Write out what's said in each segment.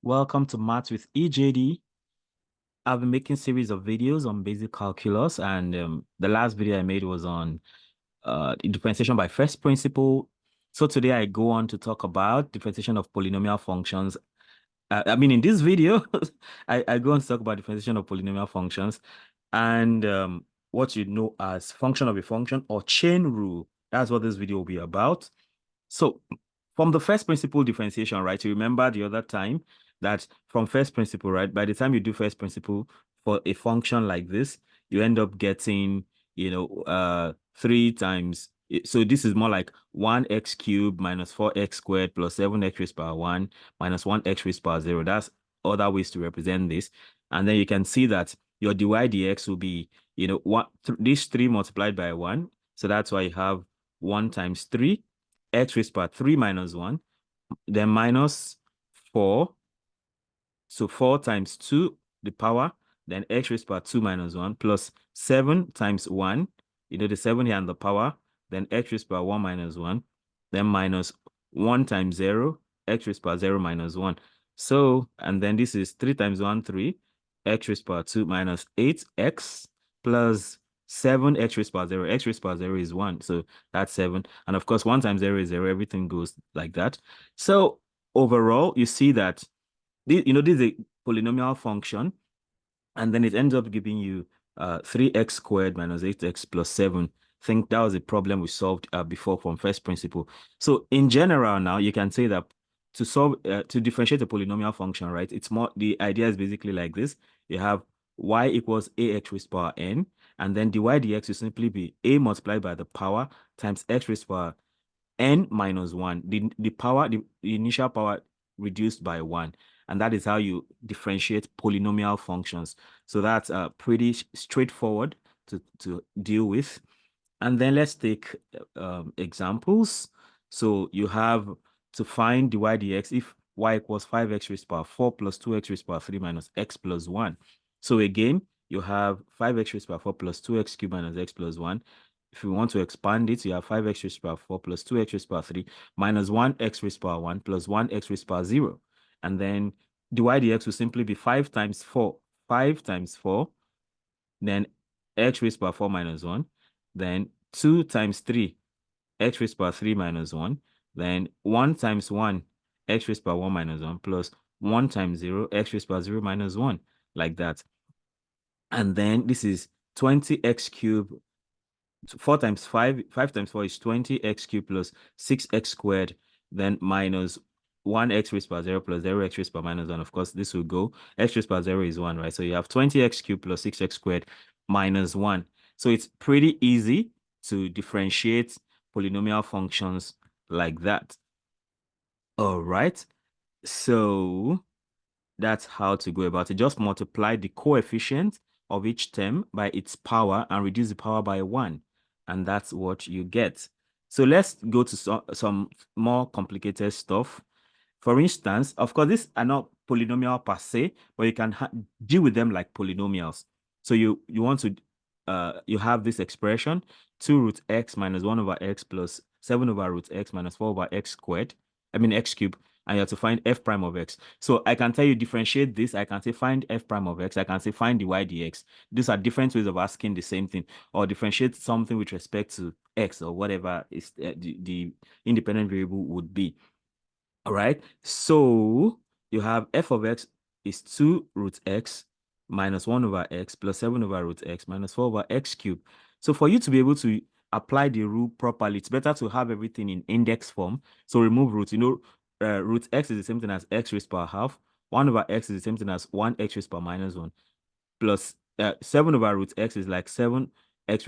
Welcome to Maths with EJD. I've been making series of videos on basic calculus, and the last video I made was on differentiation by first principle. So today I go on to talk about differentiation of polynomial functions. In this video, I go on to talk about differentiation of polynomial functions and what you know as function of a function or chain rule. That's what this video will be about. So from the first principle differentiation, right? You remember the other time that from first principle, right? By the time you do first principle for a function like this, you end up getting, 3 times. So this is more like 1x cubed minus 4x squared plus 7x raised power 1 minus 1x raised power 0. That's other ways to represent this. And then you can see that your dy dx will be, this 3 multiplied by 1. So that's why you have 1 times 3 x raised power 3 minus 1, then minus 4. So 4 times 2, the power, then x raised power 2 minus 1, plus 7 times 1, the 7 here and the power, then x raised power 1 minus 1, then minus 1 times 0, x raised power 0 minus 1. So, and then this is 3 times 1, 3, x raised power 2 minus 8x plus 7 x raised power 0. X raised power 0 is 1. So that's 7. And of course, 1 times 0 is 0. Everything goes like that. So overall, you see that this is a polynomial function, and then it ends up giving you 3x squared minus 8x plus 7. I think that was a problem we solved before from first principle. So in general now, you can say that to differentiate a polynomial function, right? The idea is basically like this. You have y equals ax raised power n, and then dy dx will simply be a multiplied by the power times x raised power n minus 1. The initial power reduced by 1. And that is how you differentiate polynomial functions. So that's pretty straightforward to deal with. And then let's take examples. So you have to find dy dx if y equals 5x raised power 4 plus 2x raised power 3 minus x plus 1. So again, you have 5x raised power 4 plus 2x cubed minus x plus 1. If you want to expand it, you have 5x raised power 4 plus 2x raised power 3 minus 1x raised power 1 plus 1x raised power 0. And then dy dx will simply be 5 times 4. 5 times 4, then x raised power 4 minus 1, then 2 times 3, x raised power 3 minus 1, then 1 times 1, x raised power 1 minus 1, plus 1 times 0, x raised power 0 minus 1, like that. And then this is 20x cubed. 4 times 5, 5 times 4 is 20x cubed plus 6x squared, then minus 1x raised power 0 plus 0x raised power minus 1. Of course, this will go. X raised power 0 is 1, right? So you have 20x cubed plus 6x squared minus 1. So it's pretty easy to differentiate polynomial functions like that. All right. So that's how to go about it. Just multiply the coefficient of each term by its power and reduce the power by 1. And that's what you get. So let's go to some more complicated stuff. For instance, of course, these are not polynomial per se, but you can deal with them like polynomials. So you want to, you have this expression, 2 root x minus 1 over x plus 7 over root x minus 4 over x squared, x cubed, and you have to find f prime of x. So I can tell you differentiate this. I can say find f prime of x. I can say find dy dx. These are different ways of asking the same thing, or differentiate something with respect to x or whatever is the independent variable would be. All right. So you have f of x is 2 root x minus 1 over x plus 7 over root x minus 4 over x cubed. So for you to be able to apply the rule properly, it's better to have everything in index form. So remove roots. Root x is the same thing as x raised power half. 1 over x is the same thing as 1x raised power minus 1. Plus 7 over root x is like 7x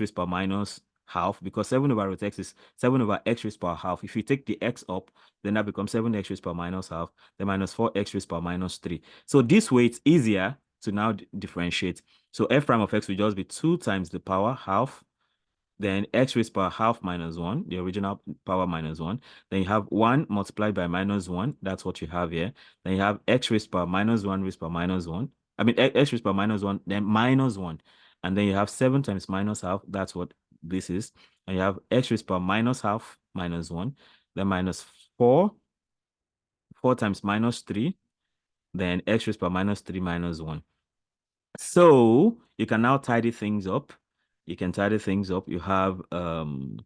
raised power minus half, because 7 over root x is 7 over x raised power half. If you take the x up, then that becomes 7x raised power minus half, then minus 4x raised power minus 3. So this way it's easier to now differentiate. So f prime of x will just be 2 times the power half, then x raised power half minus 1, the original power minus 1. Then you have 1 multiplied by minus 1. That's what you have here. Then you have x raised power minus 1 raised power minus 1. X raised power minus 1, then minus 1. And then you have 7 times minus half. That's what this is. And you have x raised power minus half minus 1. Then minus 4. 4 times minus 3. then x raised to the power minus 3 minus 1. So you can now tidy things up. You can tidy things up. You have 2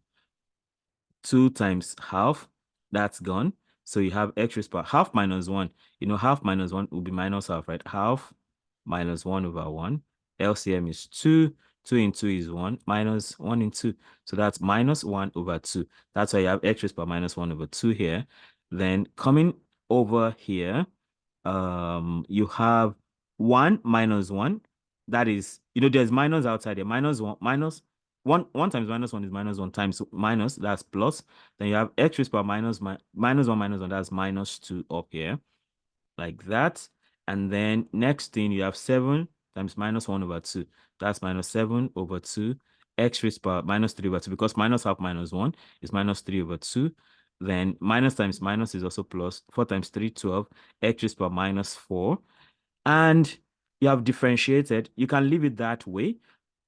times half, that's gone. So you have x raised to the power half minus 1. You know, half minus 1 will be minus half, right? Half minus 1 over 1. LCM is 2. 2 in 2 is 1. Minus 1 in 2. So that's minus 1 over 2. That's why you have x raised to the power minus 1 over 2 here. Then coming over here, you have 1 minus 1. That is, there's minus outside there. Minus 1, minus 1, 1 times minus 1 is minus 1 times minus, that's plus. Then you have x raised to the power minus 1 minus 1, that's minus 2 up here, like that. And then next thing, you have 7 times minus 1 over 2. That's minus 7 over 2. X raised to the power minus 3 over 2, because minus half minus 1 is minus 3 over 2. Then minus times minus is also plus. 4 times 3, 12. X raised to the power minus 4. And you have differentiated. You can leave it that way,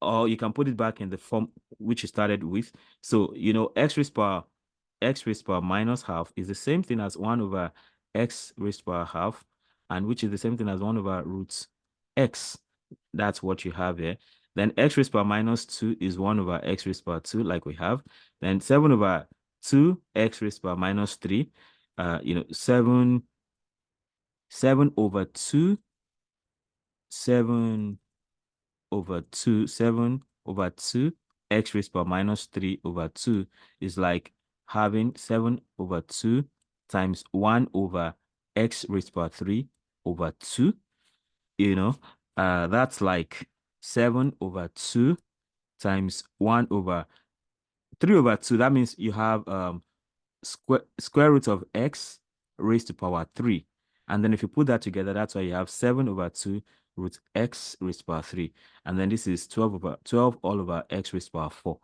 or you can put it back in the form which you started with. So, x raised to the power minus half is the same thing as 1 over x raised to the power half, and which is the same thing as 1 over root x. That's what you have here. Then x raised to the power minus 2 is 1 over x raised to the power 2, like we have. Then 7 over 2, x raised to the power minus 3. 7 over 2, 7 over 2, 7 over 2, x raised to the power minus 3 over 2 is like having 7 over 2 times 1 over x raised to the power 3 over 2. That's like 7 over 2 times 1 over 3 over 2. That means you have square root of x raised to power 3. And then if you put that together, that's why you have 7 over 2 root x raised to power 3. And then this is 12 all over x raised to power 4.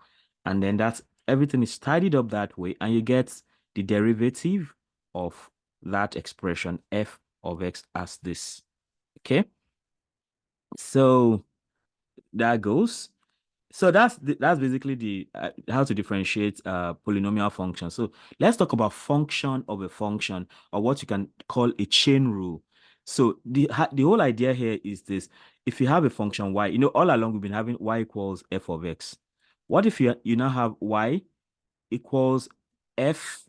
And then everything is tidied up that way, and you get the derivative of that expression f of x as this. Okay? So that goes. So that's basically the how to differentiate polynomial functions. So let's talk about function of a function, or what you can call a chain rule. So the whole idea here is this: if you have a function y, all along we've been having y equals f of x. What if you now have y equals f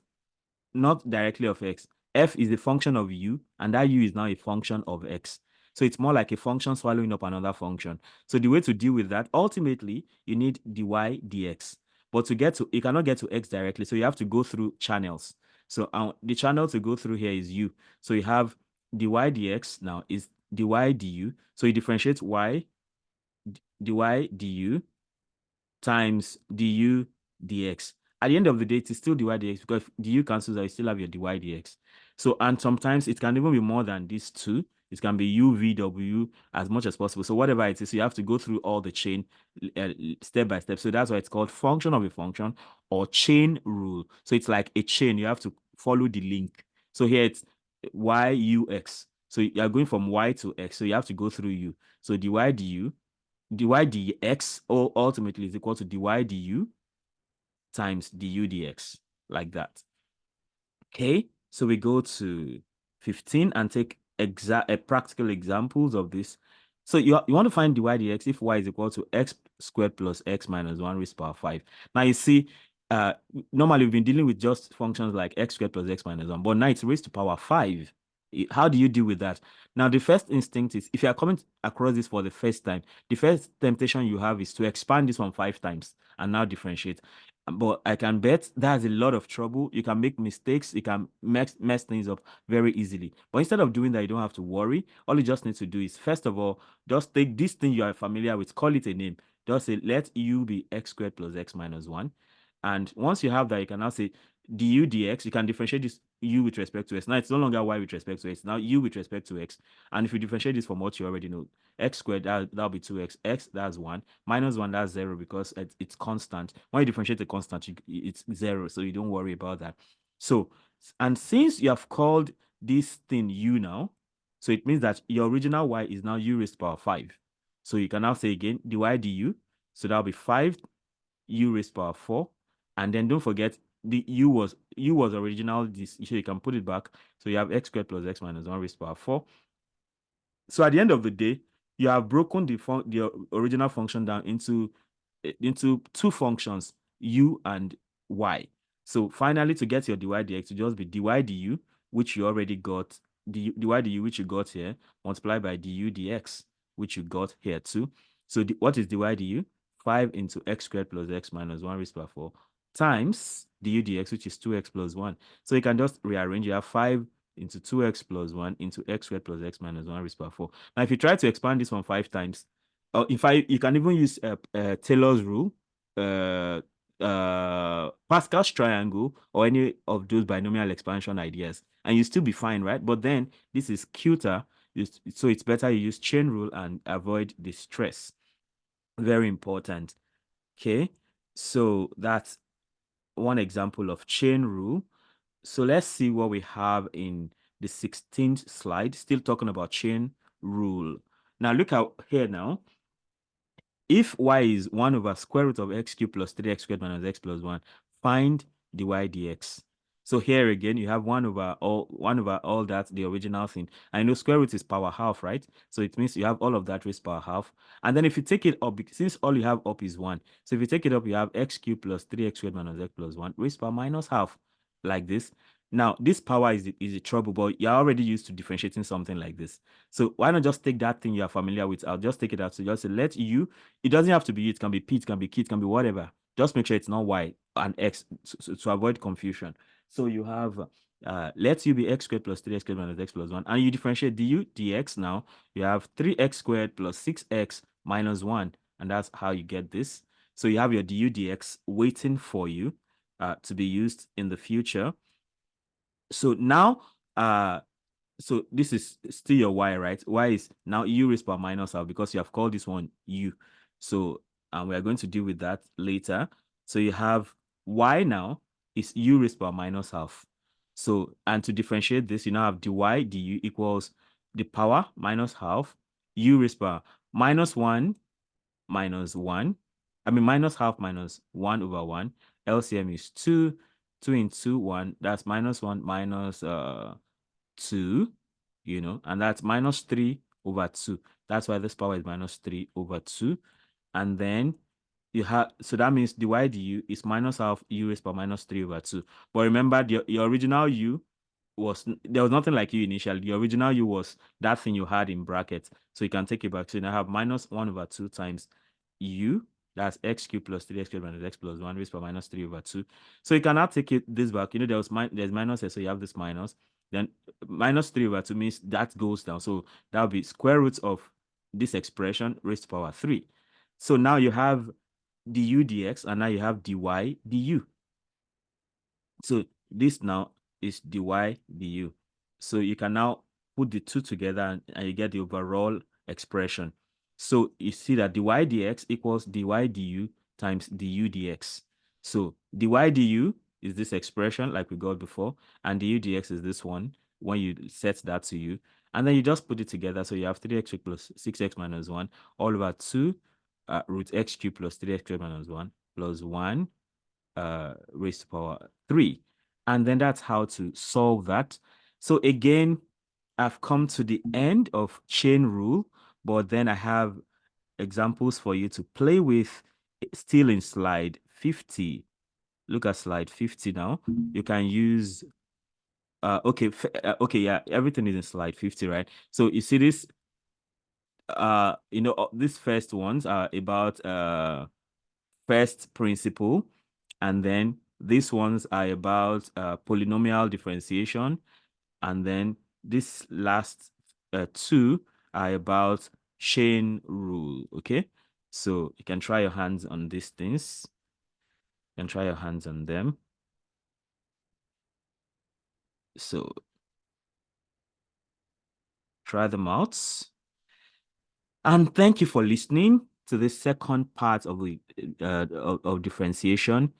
not directly of x? F is a function of u, and that u is now a function of x. So it's more like a function swallowing up another function. So the way to deal with that, ultimately, you need dy dx. But you cannot get to x directly, so you have to go through channels. So the channel to go through here is u. So you have dy dx now is dy du. So you differentiate y dy du times du dx. At the end of the day, it's still dy dx, because if du cancels out, you still have your dy dx. So, and sometimes it can even be more than these two. It can be u, v, w as much as possible. So whatever it is, you have to go through all the chain step by step. So that's why it's called function of a function, or chain rule. So it's like a chain. You have to follow the link. So here it's y, u, x. So you are going from y to x. So you have to go through u. So dy du dy dx ultimately is equal to dy du times du dx, like that. Okay, so we go to 15 and take practical examples of this. So you want to find dy dx if y is equal to x squared plus x minus 1 raised to power 5. Now you see, normally we've been dealing with just functions like x squared plus x minus 1, but now it's raised to power 5. How do you deal with that? Now, the first instinct is, if you are coming across this for the first time, the first temptation you have is to expand this one 5 times and now differentiate. But I can bet that's a lot of trouble. You can make mistakes. You can mess things up very easily. But instead of doing that, you don't have to worry. All you just need to do is, first of all, just take this thing you are familiar with, call it a name. Just say, let u be x squared plus x minus 1. And once you have that, you can now say du dx. You can differentiate this u with respect to x. Now it's no longer y with respect to x. Now u with respect to x. And if you differentiate this from what you already know, x squared, that'll be 2x. X, that's 1. Minus 1, that's 0, because it's constant. When you differentiate the constant, it's 0, so you don't worry about that. So, and since you have called this thing u now, so it means that your original y is now u raised to power 5. So you can now say again, dy du. So that'll be 5 u raised to power 4. And then don't forget, the u was original this, so you can put it back. So you have x squared plus x minus 1 raised to power 4. So at the end of the day, you have broken the original function down into two functions, u and y. So finally, to get your dy dx, to just be dy du, which you already got, dy du, which you got here, multiplied by du dx, which you got here too. So what is dy du? 5 into x squared plus x minus 1 raised to the power 4 times du dx, which is 2x plus 1. So you can just rearrange. You have 5 into 2x plus 1 into x squared plus x minus 1 raised to the power 4. Now, if you try to expand this one 5 times, you can even use Taylor's rule, Pascal's triangle, or any of those binomial expansion ideas, and you still be fine, right? But then this is cuter, so it's better you use chain rule and avoid the stress. Very important. Okay, so that's one example of chain rule. So let's see what we have in the 16th slide, still talking about chain rule. Now look out here now. If y is 1 over square root of x cubed plus 3x squared minus x plus 1, find dy dx. So here again, you have 1 over all that, the original thing. I know square root is power half, right? So it means you have all of that raised power half. And then if you take it up, since all you have up is 1, so if you take it up, you have x cubed plus 3x squared minus x plus 1 raised power minus half, like this. Now, this power is the trouble, but you're already used to differentiating something like this. So why not just take that thing you're familiar with? I'll just take it out. So just say, let u, it doesn't have to be, it can be p, it can be q, it can be whatever. Just make sure it's not y and x to avoid confusion. So you have, let u be x squared plus 3x squared minus x plus 1. And you differentiate du dx now. You have 3x squared plus 6x minus 1. And that's how you get this. So you have your du dx waiting for you to be used in the future. So now, so this is still your y, right? Y is now u raised power minus half because you have called this one u. So we are going to deal with that later. So you have y now is u raised power minus half. So, and to differentiate this, you now have dy du equals the power minus half, u raised power minus 1 minus 1. I mean, minus half minus 1 over 1. LCM is 2. 2 into 1. That's minus 1 minus 2, and that's minus 3 over 2. That's why this power is minus 3 over 2. And then you have, so that means dy du is minus half u raised power minus 3 over 2. But remember, your original u there was nothing like u initially. The original u was that thing you had in brackets. So you can take it back. So you now have minus 1 over 2 times u, that's x cubed plus 3x squared minus x plus 1 raised by minus 3 over 2. So you can now take this back. There's minus here, so you have this minus. Then minus 3 over 2 means that goes down. So that will be square root of this expression raised to power 3. So now you have du dx, and now you have dy du. So this now is dy du. So you can now put the two together and you get the overall expression. So you see that dy dx equals dy du times du dx. So dy du is this expression like we got before, and du dx is this one when you set that to u. And then you just put it together. So you have 3x plus 6x minus 1 all over 2 root x cubed plus 3x squared minus 1 plus 1 raised to power 3. And then that's how to solve that. So again, I've come to the end of chain rule, but then I have examples for you to play with still in slide 50. Look at slide 50 now. You can use okay, yeah, everything is in slide 50, right? So you see this these first ones are about first principle, and then these ones are about polynomial differentiation, and then this last two are about chain rule. Okay, so you can try your hands on these things. You can try your hands on them. So try them out. And thank you for listening to the second part of the of differentiation.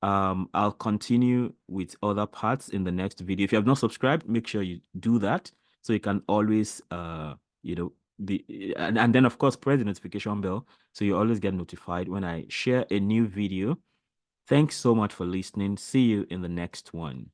I'll continue with other parts in the next video. If you have not subscribed, make sure you do that so you can always be and then of course press the notification bell so you always get notified when I share a new video. Thanks so much for listening. See you in the next one.